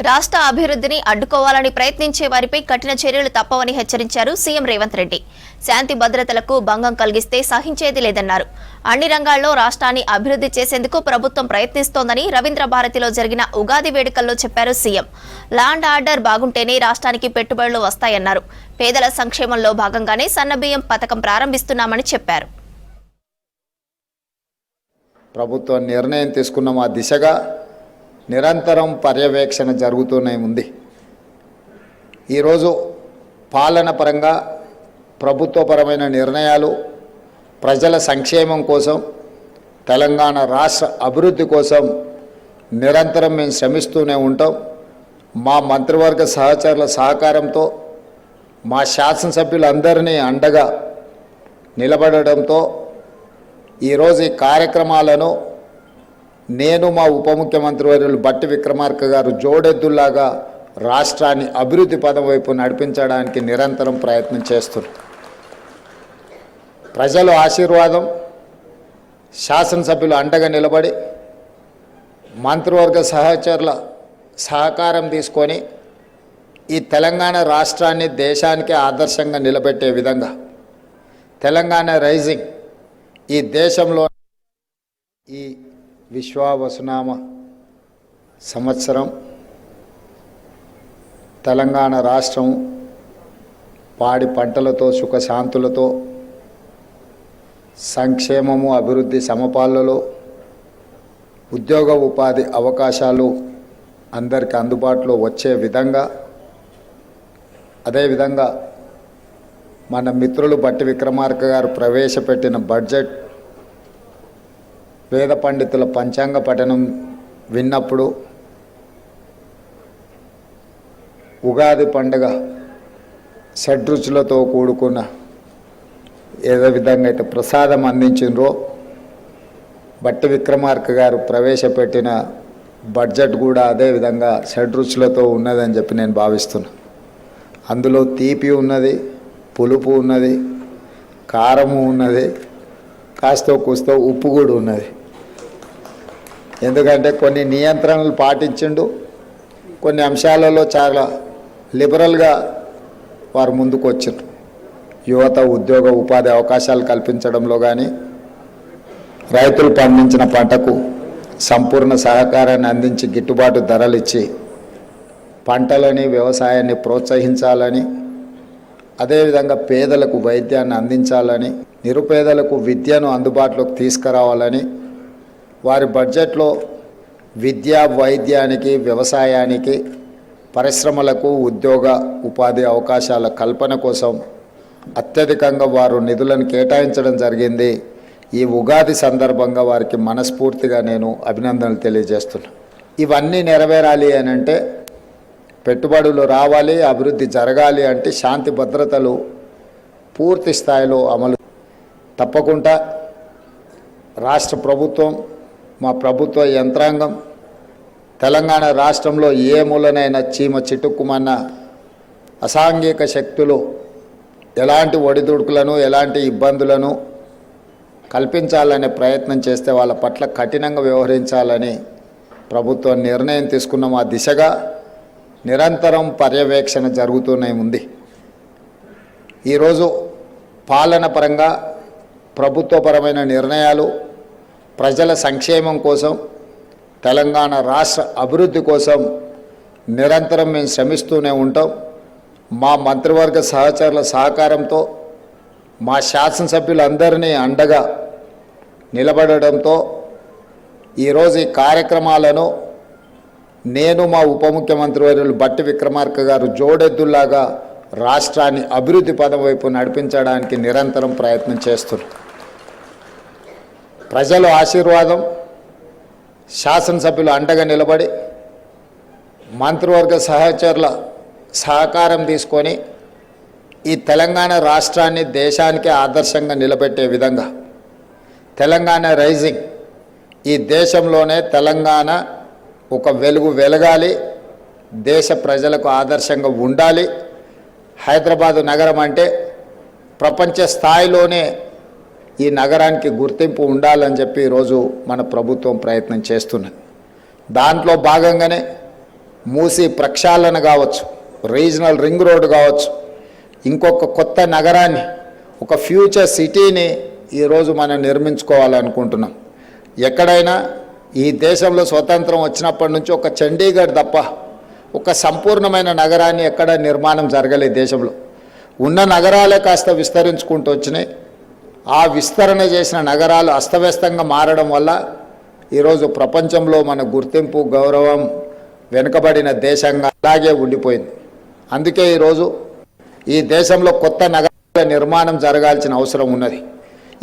రాష్ట్ర అభివృద్ధిని అడ్డుకోవాలని ప్రయత్నించే వారిపై కఠిన చర్యలు తప్పవని హెచ్చరించారు సీఎం రేవంత్ రెడ్డి. శాంతి భద్రతలకు భంగం కలిగిస్తే సహించేది లేదన్నారు. అన్ని రంగాల్లో రాష్ట్రాన్ని అభివృద్ధి చేసేందుకు ప్రభుత్వం ప్రయత్నిస్తోందని రవీంద్ర భారతిలో జరిగిన ఉగాది వేడుకల్లో చెప్పారు సీఎం. లా అండ్ ఆర్డర్ బాగుంటేనే రాష్ట్రానికి పెట్టుబడులు వస్తాయన్నారు. పేదల సంక్షేమంలో భాగంగానే సన్నబియ్యం పథకం ప్రారంభిస్తున్నామని చెప్పారు. ప్రభుత్వం నిర్ణయం తీసుకున్న ఆ దిశగా నిరంతరం పర్యవేక్షణ జరుగుతూనే ఉంది. ఈరోజు పాలన పరంగా ప్రభుత్వపరమైన నిర్ణయాలు ప్రజల సంక్షేమం కోసం, తెలంగాణ రాష్ట్ర అభివృద్ధి కోసం నిరంతరం మేము శ్రమిస్తూనే ఉంటాం. మా మంత్రివర్గ సహచరుల సహకారంతో, మా శాసనసభ్యులందరినీ అండగా నిలబడడంతో ఈరోజు ఈ కార్యక్రమాలను నేను మా ఉప ముఖ్యమంత్రి వర్యులు బట్టి విక్రమార్క గారు జోడెద్దుల్లాగా రాష్ట్రాన్ని అభివృద్ధి పదం వైపు నడిపించడానికి నిరంతరం ప్రయత్నం చేస్తున్నారు. ప్రజల ఆశీర్వాదం, శాసనసభ్యులు అండగా నిలబడి మంత్రివర్గ సహచరుల సహకారం తీసుకొని ఈ తెలంగాణ రాష్ట్రాన్ని దేశానికి ఆదర్శంగా నిలబెట్టే విధంగా తెలంగాణ రైజింగ్ ఈ దేశంలో ఈ విశ్వావసునామ సంవత్సరం తెలంగాణ రాష్ట్రం పాడి పంటలతో, సుఖశాంతులతో, సంక్షేమము, అభివృద్ధి సమపాలలో, ఉద్యోగ ఉపాధి అవకాశాలు అందరికీ అందుబాటులో వచ్చే విధంగా, అదేవిధంగా మన మిత్రులు బట్టి విక్రమార్క గారు ప్రవేశపెట్టిన బడ్జెట్, వేద పండితుల పంచాంగ పఠనం విన్నప్పుడు ఉగాది పండుగ షడ్రుచులతో కూడుకున్న ఏదో విధంగా అయితే ప్రసాదం అందించిండ్రో బట్టి విక్రమార్క గారు ప్రవేశపెట్టిన బడ్జెట్ కూడా అదే విధంగా షడ్రుచులతో ఉన్నదని చెప్పి నేను భావిస్తున్నా. అందులో తీపి ఉన్నది, పులుపు ఉన్నది, కారము ఉన్నది, కాస్తో కూస్తో ఉప్పు కూడా ఉన్నది. ఎందుకంటే కొన్ని నియంత్రణలు పాటించిండు, కొన్ని అంశాలలో చాలా లిబరల్గా వారు ముందుకు వచ్చిండ్రు. యువత ఉద్యోగ ఉపాధి అవకాశాలు కల్పించడంలో కానీ, రైతులు పండించిన పంటకు సంపూర్ణ సహకారాన్ని అందించి గిట్టుబాటు ధరలు ఇచ్చి పంటలని, వ్యవసాయాన్ని ప్రోత్సహించాలని, అదేవిధంగా పేదలకు వైద్యాన్ని అందించాలని, నిరుపేదలకు విద్యను అందుబాటులోకి తీసుకురావాలని వారి బడ్జెట్లో విద్యా, వైద్యానికి, వ్యవసాయానికి, పరిశ్రమలకు, ఉద్యోగ ఉపాధి అవకాశాల కల్పన కోసం అత్యధికంగా వారు నిధులను కేటాయించడం జరిగింది. ఈ ఉగాది సందర్భంగా వారికి మనస్ఫూర్తిగా నేను అభినందనలు తెలియజేస్తున్నాను. ఇవన్నీ నెరవేరాలి అని అంటే, పెట్టుబడులు రావాలి, అభివృద్ధి జరగాలి అంటే శాంతి భద్రతలు పూర్తి స్థాయిలో అమలు తప్పకుండా రాష్ట్ర ప్రభుత్వం, మా ప్రభుత్వ యంత్రాంగం తెలంగాణ రాష్ట్రంలో ఏ మూలనైనా చీమ చిటుక్కుమన్న అసాంఘిక శక్తులు ఎలాంటి ఒడిదుడుకులను, ఎలాంటి ఇబ్బందులను కల్పించాలనే ప్రయత్నం చేస్తే వాళ్ళ పట్ల కఠినంగా వ్యవహరించాలని ప్రభుత్వం నిర్ణయం తీసుకున్న ఆ దిశగా నిరంతరం పర్యవేక్షణ జరుగుతూనే ఉంది. ఈరోజు పాలన పరంగా ప్రభుత్వపరమైన నిర్ణయాలు ప్రజల సంక్షేమం కోసం, తెలంగాణ రాష్ట్ర అభివృద్ధి కోసం నిరంతరం మేము శ్రమిస్తూనే ఉంటాం. మా మంత్రివర్గ సహచరుల సహకారంతో, మా శాసనసభ్యులందరినీ అండగా నిలబడడంతో ఈరోజు ఈ కార్యక్రమాలను నేను మా ఉప ముఖ్యమంత్రి వర్యులు బట్టి విక్రమార్క గారు జోడెద్దుల్లాగా రాష్ట్రాన్ని అభివృద్ధి పదం వైపు నడిపించడానికి నిరంతరం ప్రయత్నం చేస్తున్నారు. ప్రజల ఆశీర్వాదం, శాసనసభ్యులు అండగా నిలబడి మంత్రివర్గ సహచరుల సహకారం తీసుకొని ఈ తెలంగాణ రాష్ట్రాన్ని దేశానికి ఆదర్శంగా నిలబెట్టే విధంగా తెలంగాణ రైజింగ్ ఈ దేశంలోనే తెలంగాణ ఒక వెలుగు వెలగాలి, దేశ ప్రజలకు ఆదర్శంగా ఉండాలి. హైదరాబాదు నగరం అంటే ప్రపంచ స్థాయిలోనే ఈ నగరానికి గుర్తింపు ఉండాలని చెప్పి ఈరోజు మన ప్రభుత్వం ప్రయత్నం చేస్తున్నది. దాంట్లో భాగంగానే మూసీ ప్రక్షాళన కావచ్చు, రీజనల్ రింగ్ రోడ్ కావచ్చు, ఇంకొక కొత్త నగరాన్ని, ఒక ఫ్యూచర్ సిటీని ఈరోజు మనం నిర్మించుకోవాలనుకుంటున్నాం. ఎక్కడైనా ఈ దేశంలో స్వతంత్రం వచ్చినప్పటి నుంచి ఒక చండీగఢ్ తప్ప ఒక సంపూర్ణమైన నగరాన్ని ఎక్కడ నిర్మాణం జరగలేదు. దేశంలో ఉన్న నగరాలే కాస్త విస్తరించుకుంటూ వచ్చినాయి. ఆ విస్తరణ చేసిన నగరాలు అస్తవ్యస్తంగా మారడం వల్ల ఈరోజు ప్రపంచంలో మన గుర్తింపు, గౌరవం వెనుకబడిన దేశంగా అలాగే ఉండిపోయింది. అందుకే ఈరోజు ఈ దేశంలో కొత్త నగరాల నిర్మాణం జరగాల్సిన అవసరం ఉన్నది.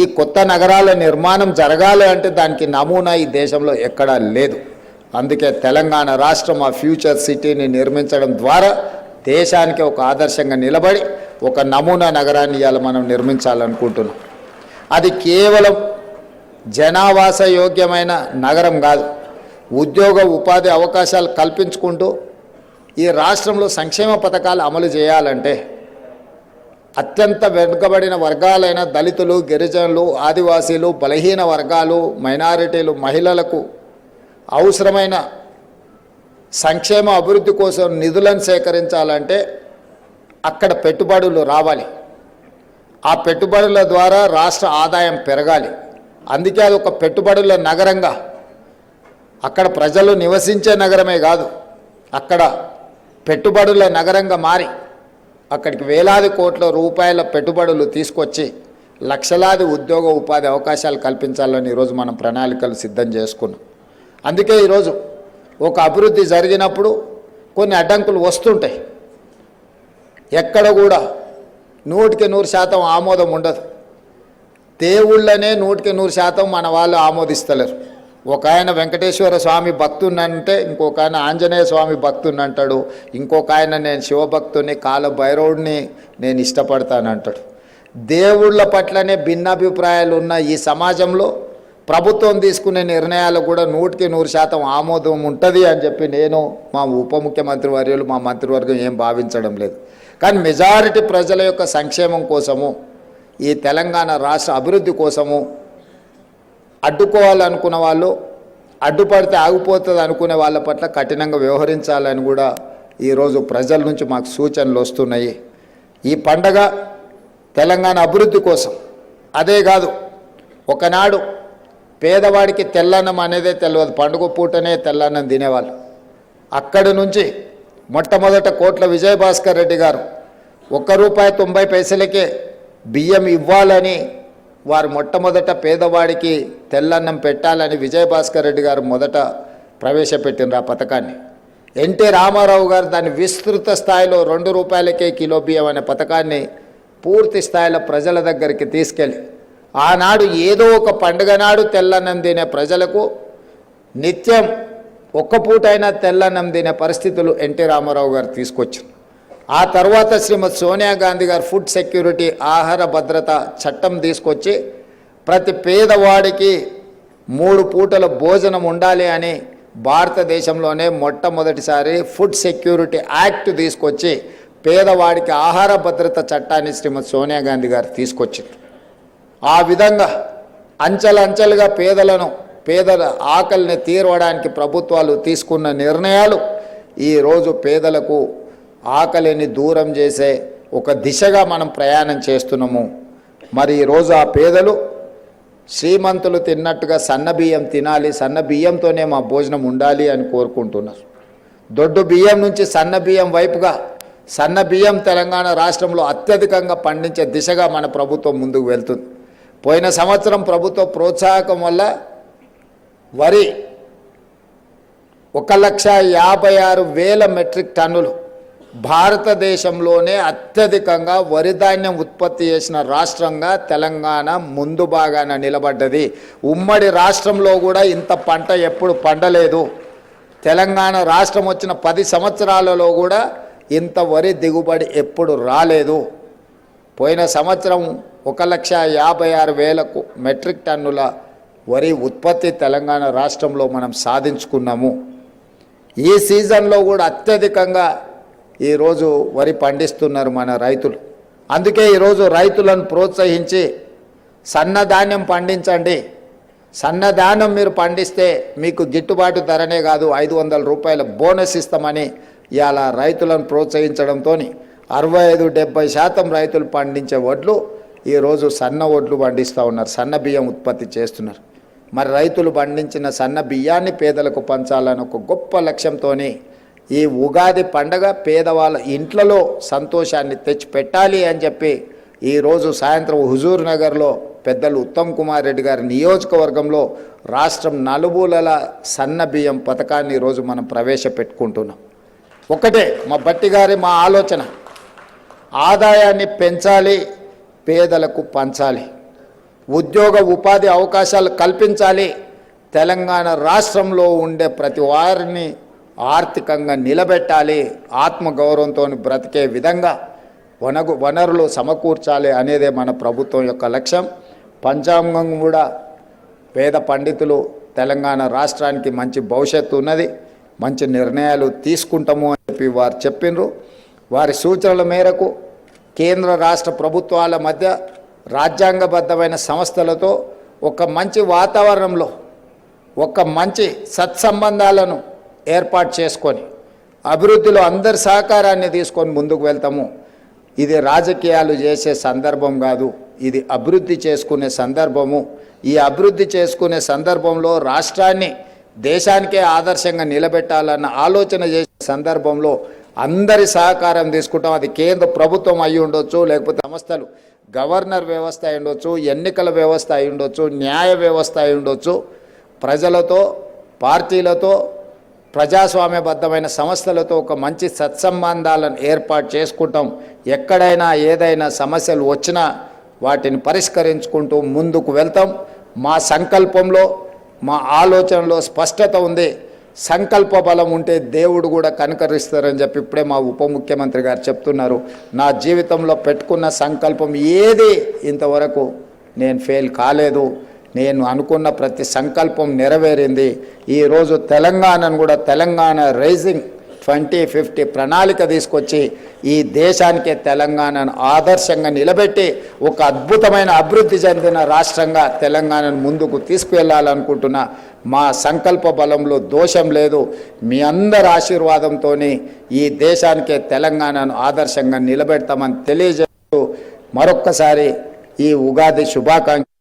ఈ కొత్త నగరాల నిర్మాణం జరగాలి అంటే దానికి నమూనా ఈ దేశంలో ఎక్కడా లేదు. అందుకే తెలంగాణ రాష్ట్రం ఆ ఫ్యూచర్ సిటీని నిర్మించడం ద్వారా దేశానికి ఒక ఆదర్శంగా నిలబడి ఒక నమూనా నగరాన్ని ఇవాళ మనం నిర్మించాలనుకుంటున్నాం. అది కేవలం జనావాస యోగ్యమైన నగరం కాదు, ఉద్యోగ ఉపాధి అవకాశాలు కల్పించుకుంటూ ఈ రాష్ట్రంలో సంక్షేమ పథకాలు అమలు చేయాలంటే అత్యంత వెనుకబడిన వర్గాలైన దళితులు, గిరిజనులు, ఆదివాసీలు, బలహీన వర్గాలు, మైనారిటీలు, మహిళలకు అవసరమైన సంక్షేమ అభివృద్ధి కోసం నిధులను సేకరించాలంటే అక్కడ పెట్టుబడులు రావాలి. ఆ పెట్టుబడుల ద్వారా రాష్ట్ర ఆదాయం పెరగాలి. అందుకే అది ఒక పెట్టుబడుల నగరంగా, అక్కడ ప్రజలు నివసించే నగరమే కాదు, అక్కడ పెట్టుబడుల నగరంగా మారి అక్కడికి వేలాది కోట్ల రూపాయల పెట్టుబడులు తీసుకొచ్చి లక్షలాది ఉద్యోగ ఉపాధి అవకాశాలు కల్పించాలని ఈరోజు మనం ప్రణాళికలు సిద్ధం చేసుకున్నాం. అందుకే ఈరోజు ఒక అభివృద్ధి జరిగినప్పుడు కొన్ని అడ్డంకులు వస్తుంటాయి. ఎక్కడ కూడా 100% ఆమోదం ఉండదు. దేవుళ్ళనే 100% మన వాళ్ళు ఆమోదిస్తలేరు. ఒక ఆయన వెంకటేశ్వర స్వామి భక్తున్నంటే ఇంకొక ఆయన ఆంజనేయ స్వామి భక్తుని అంటాడు, ఇంకొక ఆయన నేను శివభక్తుని, కాల భైరవుడిని నేను ఇష్టపడతానంటాడు. దేవుళ్ళ పట్లనే భిన్నాభిప్రాయాలు ఉన్న ఈ సమాజంలో ప్రభుత్వం తీసుకునే నిర్ణయాలు కూడా 100% ఆమోదం ఉంటుంది అని చెప్పి నేను, మా ఉప ముఖ్యమంత్రి వర్యులు, మా మంత్రివర్గం ఏం భావించడం లేదు. కానీ మెజారిటీ ప్రజల యొక్క సంక్షేమం కోసము, ఈ తెలంగాణ రాష్ట్ర అభివృద్ధి కోసము అడ్డుకోవాలనుకున్న వాళ్ళు, అడ్డుపడితే ఆగిపోతుంది అనుకునే వాళ్ళ పట్ల కఠినంగా వ్యవహరించాలని కూడా ఈరోజు ప్రజల నుంచి మాకు సూచనలు వస్తున్నాయి. ఈ పండగ తెలంగాణ అభివృద్ధి కోసం. అదే కాదు, ఒకనాడు పేదవాడికి తెల్లన్నం అనేదే తెలియదు, పండుగ పూటనే తెల్లన్నం తినేవాళ్ళు. అక్కడి నుంచి మొట్టమొదట కోట్ల విజయభాస్కర్ రెడ్డి గారు ₹1.90 బియ్యం ఇవ్వాలని వారు మొట్టమొదట పేదవాడికి తెల్లన్నం పెట్టాలని విజయభాస్కర్ రెడ్డి గారు మొదట ప్రవేశపెట్టినారు ఆ పథకాన్ని. ఎన్టీ రామారావు గారు దాన్ని విస్తృత స్థాయిలో ₹2 కిలో బియ్యం అనే పథకాన్ని పూర్తి స్థాయిలో ప్రజల దగ్గరికి తీసుకెళ్ళి ఆనాడు ఏదో ఒక పండుగ నాడు తెల్లన్నం తినే ప్రజలకు నిత్యం ఒక్క పూటైనా తెల్లన్నం తినే పరిస్థితులు ఎన్టీ రామారావు గారు తీసుకొచ్చారు. ఆ తర్వాత శ్రీమతి సోనియా గాంధీ గారు ఫుడ్ సెక్యూరిటీ, ఆహార భద్రత చట్టం తీసుకొచ్చి ప్రతి పేదవాడికి 3 పూటల భోజనం ఉండాలి అని భారతదేశంలోనే మొట్టమొదటిసారి ఫుడ్ సెక్యూరిటీ యాక్ట్ తీసుకొచ్చి పేదవాడికి ఆహార భద్రత చట్టాన్ని శ్రీమతి సోనియా గాంధీ గారు తీసుకొచ్చారు. ఆ విధంగా అంచెలంచెలుగా పేదల ఆకలిని తీర్చడానికి ప్రభుత్వాలు తీసుకున్న నిర్ణయాలు ఈరోజు పేదలకు ఆకలిని దూరం చేసే ఒక దిశగా మనం ప్రయాణం చేస్తున్నాము. మరి ఈరోజు ఆ పేదలు శ్రీమంతులు తిన్నట్టుగా సన్న బియ్యం తినాలి, సన్న బియ్యంతోనే మా భోజనం ఉండాలి అని కోరుకుంటున్నారు. దొడ్డు బియ్యం నుంచి సన్న బియ్యం వైపుగా, సన్న బియ్యం తెలంగాణ రాష్ట్రంలో అత్యధికంగా పండించే దిశగా మన ప్రభుత్వం ముందుకు వెళ్తుంది. పోయిన సంవత్సరం ప్రభుత్వ ప్రోత్సాహకం వల్ల వరి 1,56,000 మెట్రిక్ టన్నులు, భారతదేశంలోనే అత్యధికంగా వరి ధాన్యం ఉత్పత్తి చేసిన రాష్ట్రంగా తెలంగాణ ముందు భాగాన నిలబడ్డది. ఉమ్మడి రాష్ట్రంలో కూడా ఇంత పంట ఎప్పుడు పండలేదు. తెలంగాణ రాష్ట్రం వచ్చిన 10 సంవత్సరాలలో కూడా ఇంత వరి దిగుబడి ఎప్పుడు రాలేదు. పోయిన సంవత్సరం 1,56,000 మెట్రిక్ టన్నుల వరి ఉత్పత్తి తెలంగాణ రాష్ట్రంలో మనం సాధించుకున్నాము. ఈ సీజన్లో కూడా అత్యధికంగా ఈరోజు వరి పండిస్తున్నారు మన రైతులు. అందుకే ఈరోజు రైతులను ప్రోత్సహించి సన్నధాన్యం పండించండి, సన్నధానం మీరు పండిస్తే మీకు గిట్టుబాటు ధరనే కాదు 500 రూపాయల బోనస్ ఇస్తామని ఇవాళ రైతులను ప్రోత్సహించడంతో 65-70% రైతులు పండించే వడ్లు ఈరోజు సన్న వడ్లు పండిస్తూ ఉన్నారు, సన్న బియ్యం ఉత్పత్తి చేస్తున్నారు. మరి రైతులు పండించిన సన్న బియ్యాన్ని పేదలకు పంచాలని ఒక గొప్ప లక్ష్యంతో ఈ ఉగాది పండగ పేదవాళ్ళ ఇంట్లలో సంతోషాన్ని తెచ్చిపెట్టాలి అని చెప్పి ఈరోజు సాయంత్రం హుజూర్ నగర్లో పెద్దలు ఉత్తమ్ కుమార్ రెడ్డి గారి నియోజకవర్గంలో రాష్ట్రం నలుమూలల సన్న బియ్యం పథకాన్ని ఈరోజు మనం ప్రవేశపెట్టుకుంటున్నాం. ఒకటే మా బట్టి గారి మా ఆలోచన, ఆదాయాన్ని పెంచాలి, పేదలకు పంచాలి, ఉద్యోగ ఉపాధి అవకాశాలు కల్పించాలి, తెలంగాణ రాష్ట్రంలో ఉండే ప్రతి వారిని ఆర్థికంగా నిలబెట్టాలి, ఆత్మగౌరవంతో బ్రతికే విధంగా వనరులు సమకూర్చాలి అనేదే మన ప్రభుత్వం యొక్క లక్ష్యం. పంచాంగం కూడా పేద పండితులు తెలంగాణ రాష్ట్రానికి మంచి భవిష్యత్తు ఉన్నది, మంచి నిర్ణయాలు తీసుకుంటాము అని చెప్పి వారు చెప్పినారు. వారి సూచనల మేరకు కేంద్ర రాష్ట్ర ప్రభుత్వాల మధ్య రాజ్యాంగబద్ధమైన సంస్థలతో ఒక మంచి వాతావరణంలో ఒక మంచి సత్సంబంధాలను ఏర్పాటు చేసుకొని అభివృద్ధిలో అందరి సహకారాన్ని తీసుకొని ముందుకు వెళ్తాము. ఇది రాజకీయాలు చేసే సందర్భం కాదు, ఇది అభివృద్ధి చేసుకునే సందర్భము. ఈ అభివృద్ధి చేసుకునే సందర్భంలో రాష్ట్రాన్ని దేశానికే ఆదర్శంగా నిలబెట్టాలన్న ఆలోచన చేసే సందర్భంలో అందరి సహకారం తీసుకుంటాం. అది కేంద్ర ప్రభుత్వం అయి ఉండొచ్చు, లేకపోతే సంస్థలు గవర్నర్ వ్యవస్థ అయి ఉండొచ్చు, ఎన్నికల వ్యవస్థ అయి ఉండొచ్చు, న్యాయ వ్యవస్థ అయి ఉండొచ్చు. ప్రజలతో, పార్టీలతో, ప్రజాస్వామ్యబద్ధమైన సంస్థలతో ఒక మంచి సత్సంబంధాలను ఏర్పాటు చేసుకుంటాం. ఎక్కడైనా ఏదైనా సమస్యలు వచ్చినా వాటిని పరిష్కరించుకుంటూ ముందుకు వెళ్తాం. మా సంకల్పంలో, మా ఆలోచనలో స్పష్టత ఉంది. సంకల్ప బలం ఉంటే దేవుడు కూడా కనుకరిస్తారని చెప్పి ఇప్పుడే మా ఉప ముఖ్యమంత్రి గారు చెప్తున్నారు. నా జీవితంలో పెట్టుకున్న సంకల్పం ఏది ఇంతవరకు నేను ఫెయిల్ కాలేదు. నేను అనుకున్న ప్రతి సంకల్పం నెరవేరింది. ఈరోజు తెలంగాణను కూడా తెలంగాణ రైజింగ్ 2050 ప్రణాళిక తీసుకొచ్చి ఈ దేశానికే తెలంగాణను ఆదర్శంగా నిలబెట్టి ఒక అద్భుతమైన అభివృద్ధి చెందిన రాష్ట్రంగా తెలంగాణను ముందుకు తీసుకువెళ్ళాలనుకుంటున్నా. మా సంకల్ప బలంలో దోషం లేదు. మీ అందరి ఆశీర్వాదంతో ఈ దేశానికే తెలంగాణను ఆదర్శంగా నిలబెడతామని తెలియజేస్తూ మరొక్కసారి ఈ ఉగాది శుభాకాంక్షలు.